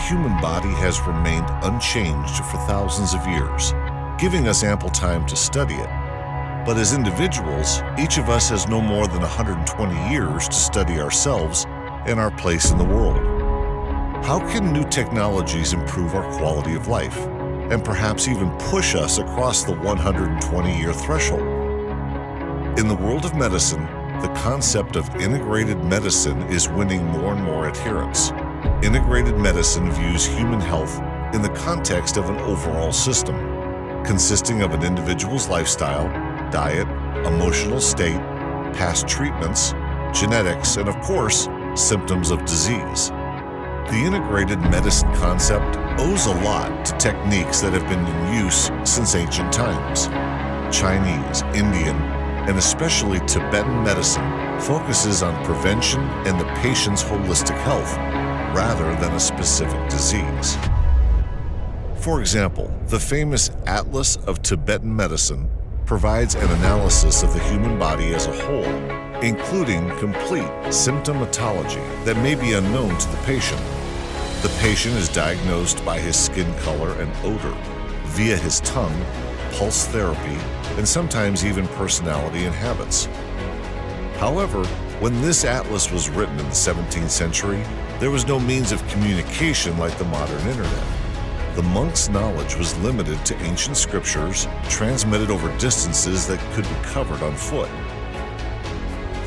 human body has remained unchanged for thousands of years, giving us ample time to study it. But as individuals, each of us has no more than 120 years to study ourselves and our place in the world. How can new technologies improve our quality of life, and perhaps even push us across the 120-year threshold? In the world of medicine, the concept of integrated medicine is winning more and more adherents. Integrated medicine views human health in the context of an overall system, consisting of an individual's lifestyle, diet, emotional state, past treatments, genetics, and of course, symptoms of disease. The integrated medicine concept owes a lot to techniques that have been in use since ancient times. Chinese, Indian, and especially Tibetan medicine focuses on prevention and the patient's holistic health rather than a specific disease. For example, the famous Atlas of Tibetan Medicine provides an analysis of the human body as a whole, including complete symptomatology that may be unknown to the patient. The patient is diagnosed by his skin color and odor, via his tongue, pulse therapy, and sometimes even personality and habits. However, when this atlas was written in the 17th century, there was no means of communication like the modern internet. The monk's knowledge was limited to ancient scriptures transmitted over distances that could be covered on foot.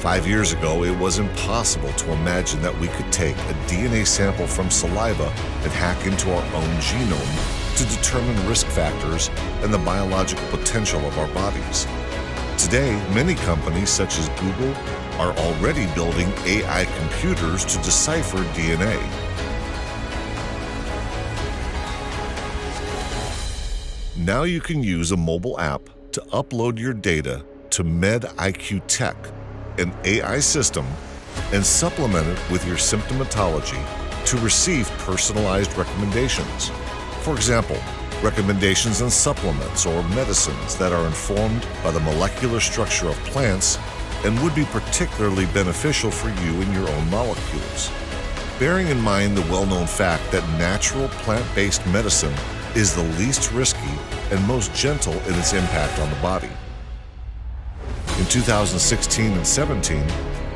5 years ago, it was impossible to imagine that we could take a DNA sample from saliva and hack into our own genome to determine risk factors and the biological potential of our bodies. Today, many companies such as Google are already building AI computers to decipher DNA. Now you can use a mobile app to upload your data to MedIQ Tech, an AI system, and supplement it with your symptomatology to receive personalized recommendations. For example, recommendations on supplements or medicines that are informed by the molecular structure of plants and would be particularly beneficial for you and your own molecules. Bearing in mind the well-known fact that natural plant-based medicine is the least risky and most gentle in its impact on the body. In 2016 and 17,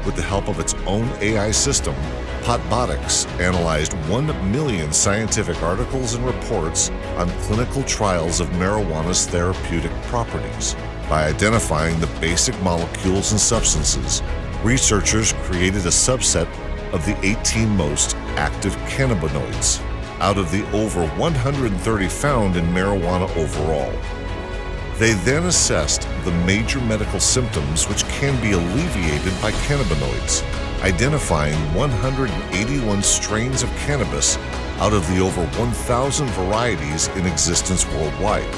with the help of its own AI system, Potbotics analyzed 1 million scientific articles and reports on clinical trials of marijuana's therapeutic properties. By identifying the basic molecules and substances, researchers created a subset of the 18 most active cannabinoids out of the over 130 found in marijuana overall. They then assessed the major medical symptoms which can be alleviated by cannabinoids, identifying 181 strains of cannabis out of the over 1,000 varieties in existence worldwide.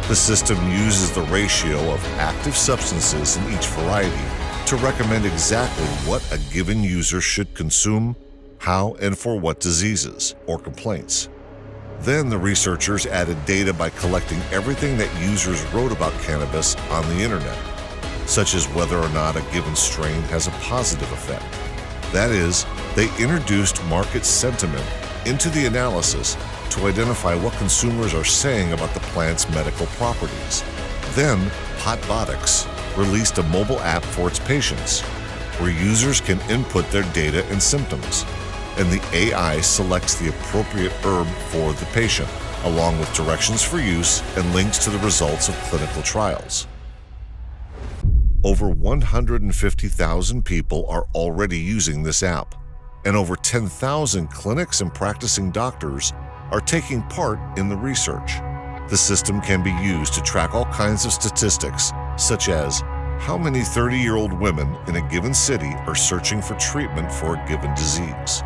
The system uses the ratio of active substances in each variety to recommend exactly what a given user should consume, how and for what diseases or complaints. Then the researchers added data by collecting everything that users wrote about cannabis on the internet, such as whether or not a given strain has a positive effect. That is, they introduced market sentiment into the analysis to identify what consumers are saying about the plant's medical properties. Then, Potbotics released a mobile app for its patients, where users can input their data and symptoms, and the AI selects the appropriate herb for the patient, along with directions for use and links to the results of clinical trials. Over 150,000 people are already using this app, and over 10,000 clinics and practicing doctors are taking part in the research. The system can be used to track all kinds of statistics, such as how many 30-year-old women in a given city are searching for treatment for a given disease.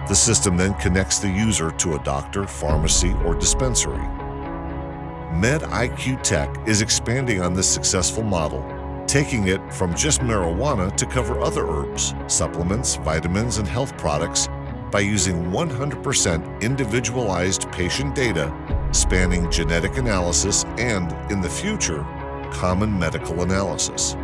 The system then connects the user to a doctor, pharmacy, or dispensary. MedIQ Tech is expanding on this successful model, taking it from just marijuana to cover other herbs, supplements, vitamins, and health products by using 100% individualized patient data spanning genetic analysis and, in the future, common medical analysis.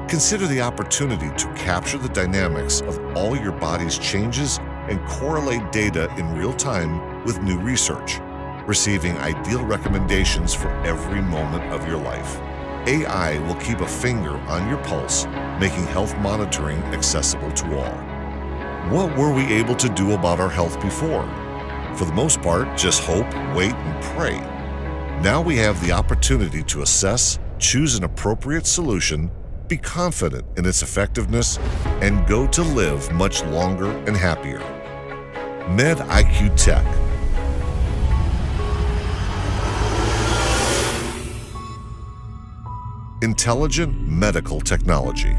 Consider the opportunity to capture the dynamics of all your body's changes and correlate data in real time with new research, receiving ideal recommendations for every moment of your life. AI will keep a finger on your pulse, making health monitoring accessible to all. What were we able to do about our health before? For the most part, just hope, wait, and pray. Now we have the opportunity to assess, choose an appropriate solution, be confident in its effectiveness, and go to live much longer and happier. MedIQ Tech. Intelligent medical technology.